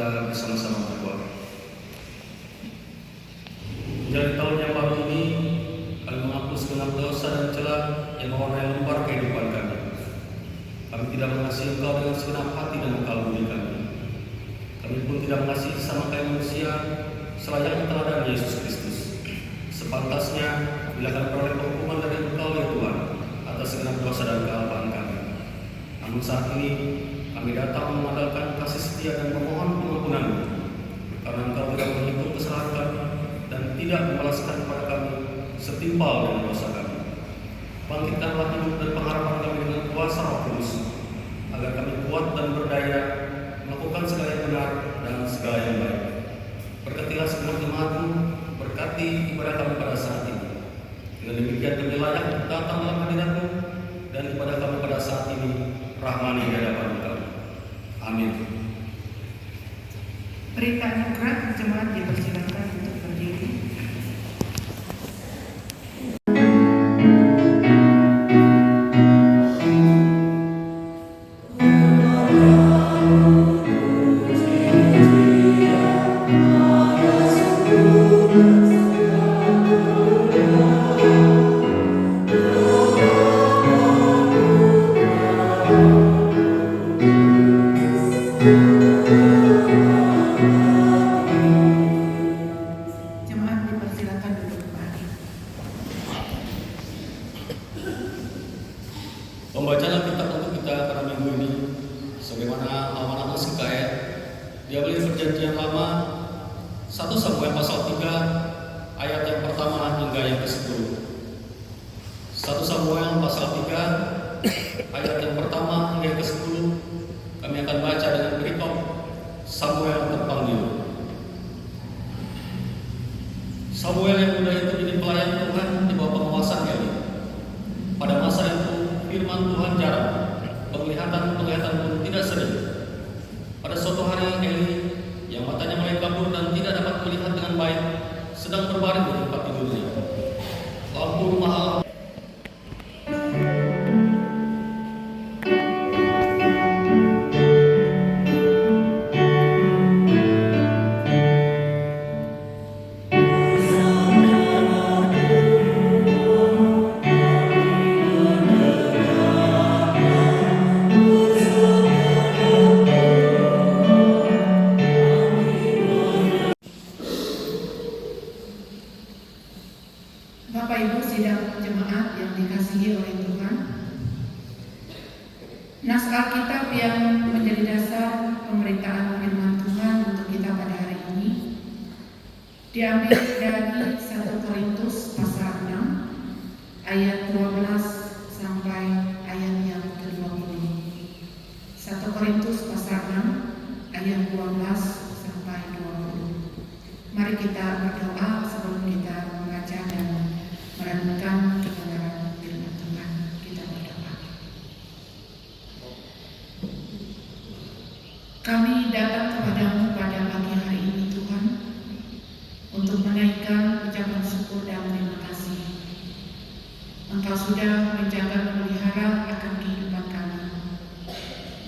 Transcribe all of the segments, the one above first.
kita bersama-sama berdoa. Menjalani tahun yang baru ini, kami menghapus genap dosa dan celah yang mewarnai lembar kehidupan kami. Kami tidak mengasihi Engkau dengan segenap hati dan akal budi kami. Kami pun tidak mengasihi sesama kami manusia selayaknya teladan Yesus Kristus. Sepantasnya bila kami peroleh penghukuman dari Engkau ya Tuhan atas segenap dosa dan kealpaan kami. Namun saat ini kami datang mengandalkan kasih setia dan memohon pengampunan-Mu, karena Engkau tidak menghitung kesalahan kami dan tidak membalaskan kepada kami setimpal dengan dosa kami. Bangkitkanlah hidup dan pengharapan kami dengan kuasa Roh Kudus, agar kami kuat dan berdaya melakukan segala yang benar dan segala yang baik. Berkatilah segenap jemaat-Mu, berkati ibadah kami pada saat ini. Dengan demikian kami layak datang dalam hadirat-Mu, dan ibadah kami pada saat ini rahmani di hadapan Engkau. Amin. Berita anugerah, jemaat dipersilakan untuk berdiri. Pembacaan Alkitab untuk kita pada minggu ini, sebagaimana amanat Masikae, diambil dari Perjanjian Lama 1 Samuel pasal 3 ayat yang pertama hingga yang ke-10. 1 Samuel pasal 3 ayat yang pertama hingga yang ke-10. Kami akan baca dengan berikut. Samuel terpanggil. Samuel yang muda itu jadi pelayan Tuhan di bawah penguasaan Eli. Pada masa itu firman Tuhan jarang, penglihatan pun tidak sering. Pada suatu hari Eli yang matanya mulai kabur dan tidak dapat melihat dengan baik sedang berbaring di tempat tidurnya. Lampu rumah Allah Bapak Ibu sidang jemaat yang dikasihi oleh Tuhan, nas Alkitab yang menjadi dasar pemberitaan firman Tuhan untuk kita pada hari ini diambil dari 1 Korintus pasal 6 ayat 12 sampai ayat yang ke-20. 1 Korintus pasal 6 ayat 12 sampai 20. Mari kita berdoa sebelum kita membaca dan merenungkan kebenaran firman Tuhan. Kita berdoa. Kami datang kepadamu pada pagi hari ini Tuhan, untuk menaikkan ucapan syukur dan terima kasih. Engkau sudah menjaga memelihara akan kehidupan kami,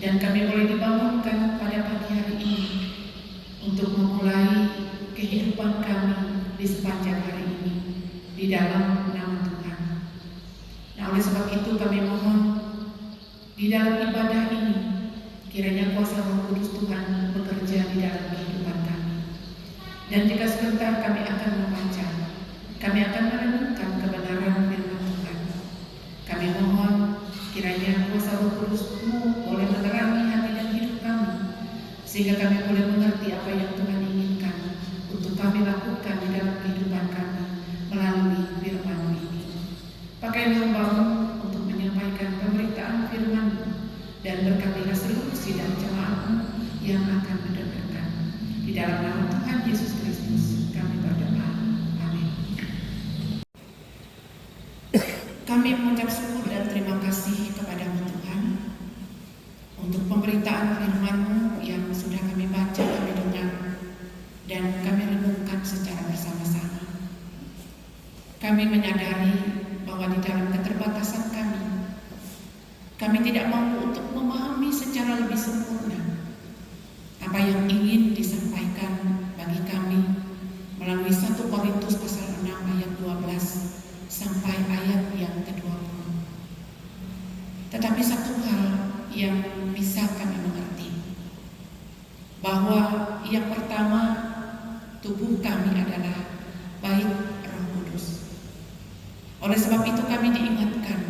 dan kami boleh dibangunkan pada pagi hari ini untuk memulai kehidupan kami di sepanjang hari ini di dalam nama Tuhan. Nah, oleh sebab itu kami mohon di dalam ibadah ini kiranya kuasa Roh Kudus Tuhan bekerja di dalam kehidupan kami. Dan jika sebentar kami akan membaca, kami akan merenungkan kebenaran firman Tuhan. Kami mohon kiranya kuasa Roh Kudus-Mu boleh menerangi hati dan hidup kami, sehingga kami boleh mengerti apa yang Tuhan inginkan untuk kami lakukan di dalam kehidupan kami melalui firman-Mu ini. Pakailah hamba-Mu untuk menyampaikan pemberitaan firman-Mu, dan berkatilah seluruh sidang jemaat-Mu yang akan mendengarkan. Di dalam nama Tuhan Yesus Kristus kami berdoa. Amin. Kami mengucap syukur dan terima kasih kepada-Mu Tuhan untuk pemberitaan firman-Mu yang sudah kami baca, kami dengar, dan kami renungkan secara bersama-sama. Kami menyadari bahwa di dalam keterbatasan kami tidak mampu untuk memahami secara lebih sempurna apa yang ingin disampaikan satu hal yang bisa kami mengerti, bahwa yang pertama, tubuh kami adalah baik Roh Kudus. Oleh sebab itu kami diingatkan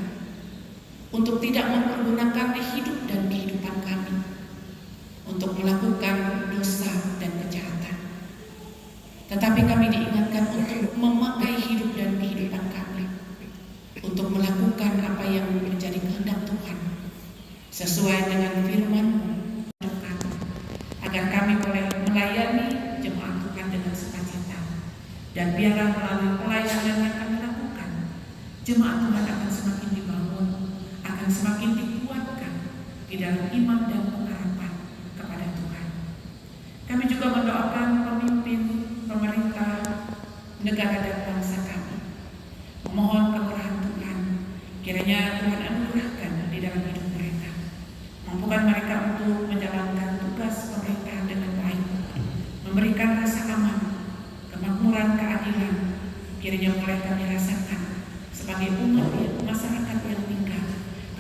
untuk tidak mempergunakan hidup dan kehidupan kami untuk melakukan dosa dan kejahatan. Tetapi kami diingatkan untuk memakai hidup dan kehidupan kami untuk melakukan apa yang menjadi kehendak Tuhan sesuai dengan firman Tuhan, agar kami boleh melayani jemaat Tuhan dengan sukacita. Dan biarlah melalui pelayanan yang kami lakukan, jemaat Tuhan akan semakin dibangun, akan semakin dikuatkan di dalam iman dan pengharapan kepada Tuhan. Kami juga mendoakan pemimpin pemerintah negara dan bangsa kami, memohon kemurahan Tuhan, kiranya Tuhan anugerahkan di dalam hidup mereka, mampukan mereka untuk menjalankan tugas pemerintahan dengan baik, memberikan rasa aman, kemakmuran, keadilan, kiranya boleh kami rasakan sebagai umat masyarakat yang tinggal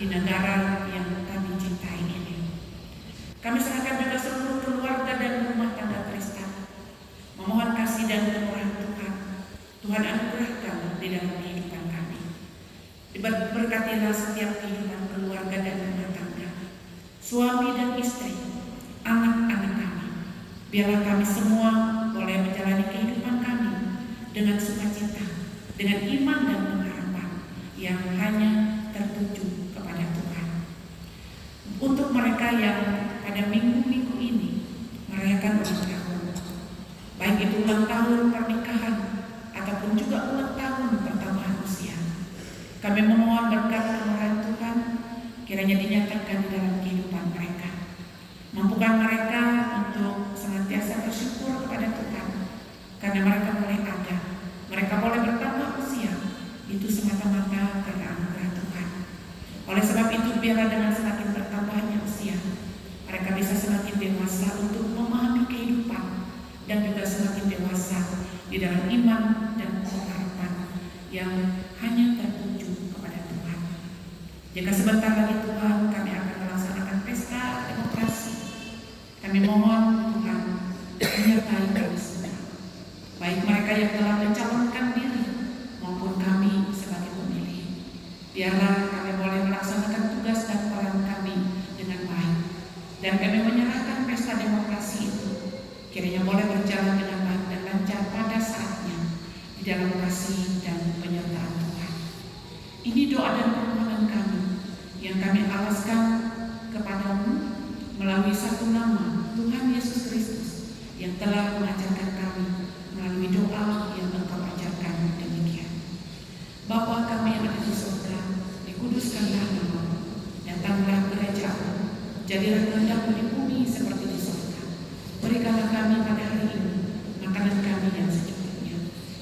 di negara yang kami cintai ini. Kami serahkan juga seluruh keluarga dan rumah tangga Kristen, memohon kasih dan kemurahan Tuhan. Tuhan anugerahkan di dalam kehidupan kami. Berkatilah setiap kehidupan keluarga dan rumah tangga, suami dan istri, anak-anak kami. Biarlah kami semua boleh menjalani kehidupan kami dengan sukacita, dengan iman dan pengharapan yang hanya tertuju kepada Tuhan. Untuk mereka yang pada minggu-minggu ini merayakan ulang tahun, baik itu ulang tahun pernikahan ataupun juga ulang tahun pertambahan usia, kami memohon berkat kemurahan Tuhan kiranya dinyatakan di dalam kehidupan mereka. Mampukan mereka untuk senantiasa bersyukur kepada Tuhan karena mereka boleh ada, mereka boleh bertambah usia, itu semata-mata karena anugerah Tuhan. Oleh sebab itu biarlah dengan semakin bertambahnya usia, mereka bisa semakin dewasa untuk memahami kehidupan dan juga semakin dewasa di dalam iman dan pengharapan yang hanya tertuju kepada Tuhan. Jika sebentar lagi Tuhan kami akan melaksanakan pesta demokrasi, kami mohon Tuhan menyertai kami semua, baik mereka yang telah mencalonkan diri maupun kami sebagai pemilih. Biarlah kami boleh melaksanakan tugas dan peran kami dengan baik, dan kami menyerahkan pesta demokrasi itu kiranya boleh berjalan dengan baik dan lancar pada saatnya di dalam kasih dan penyertaan Tuhan. Ini doa dan permohonan kami yang kami alaskan kepadamu melalui satu nama Tuhan Yesus Kristus yang telah mengajarkan kami melalui doa yang Engkau ajarkan demikian. Bapa kami yang ada di surga, dikuduskanlah namamu, datanglah kerajaan-mu, jadilah kehendakmu di bumi seperti di surga. Berikanlah kami pada hari ini makanan kami yang secukupnya,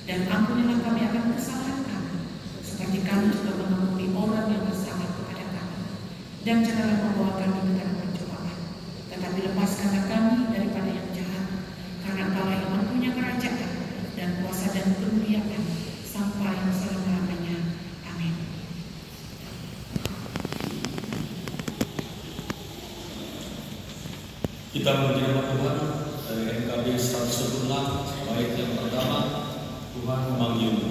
dan ampunilah kami akan kesalahan kami, seperti kami juga mengampuni orang yang bersalah kepada kami. Dan janganlah membawa kami ke dalam pencobaan, tetapi lepaskanlah kami daripada yang jahat, karena Engkaulah yang mempunyai kerajaan dan kuasa dan kemuliaan sampai selama-lamanya. Amin. Kita memuji nama Tuhan dari NKB 116, bait yang pertama, Tuhan memanggilmu.